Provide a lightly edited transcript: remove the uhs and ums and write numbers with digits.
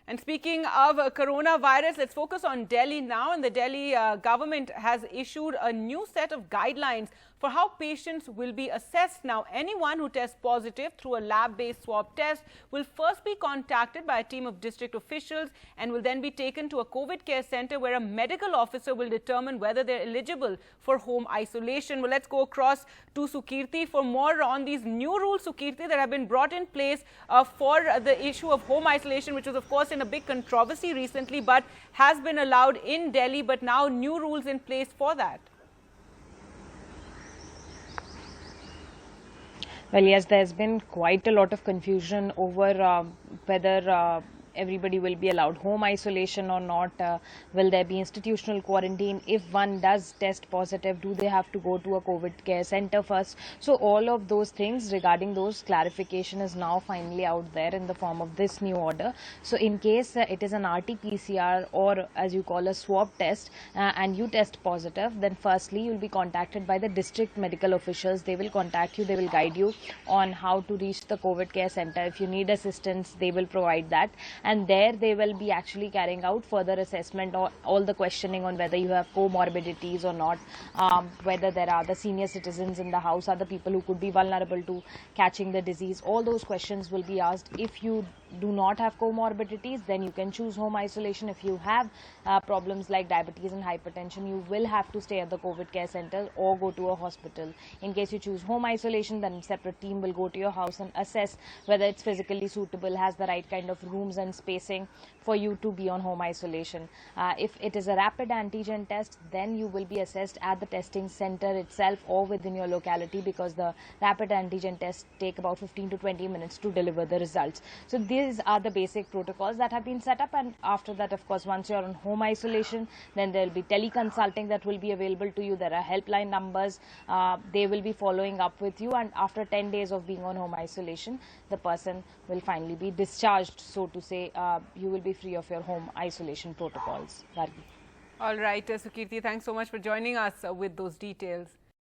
And speaking of coronavirus, let's focus on Delhi now. And the Delhi government has issued a new set of guidelines for how patients will be assessed. Now, anyone who tests positive through a lab-based swab test will first be contacted by a team of district officials and will then be taken to a COVID care center where a medical officer will determine whether they're eligible for home isolation. Well, let's go across to Sukirti for more on these new rules, Sukirti, that have been brought in place for the issue of home isolation, which was, of course, in a big controversy recently, but has been allowed in Delhi, but now new rules in place for that. Well, yes, there's been quite a lot of confusion over whether everybody will be allowed home isolation or not. Will there be institutional quarantine? If one does test positive, do they have to go to a COVID care center first? So all of those things regarding those clarification is now finally out there in the form of this new order. So in case it is an RT-PCR or as you call a swab test and you test positive, then firstly you'll be contacted by the district medical officials. They will contact you, they will guide you on how to reach the COVID care center. If you need assistance, they will provide that. And there they will be actually carrying out further assessment or all the questioning on whether you have comorbidities or not, whether there are the senior citizens in the house, other people who could be vulnerable to catching the disease. All those questions will be asked. If you do not have comorbidities, then you can choose home isolation. If you have problems like diabetes and hypertension, you will have to stay at the COVID care center or go to a hospital. In case you choose home isolation, then a separate team will go to your house and assess whether it's physically suitable, has the right kind of rooms and spacing for you to be on home isolation. If it is a rapid antigen test, then you will be assessed at the testing center itself or within your locality, because the rapid antigen tests take about 15 to 20 minutes to deliver the results. So these are the basic protocols that have been set up, and after that, of course, once you're on home isolation, then there will be teleconsulting that will be available to you. There are helpline numbers. They will be following up with you, and after 10 days of being on home isolation, the person will finally be discharged, so to say. You will be free of your home isolation protocols. All right, Sukirti, thanks so much for joining us with those details.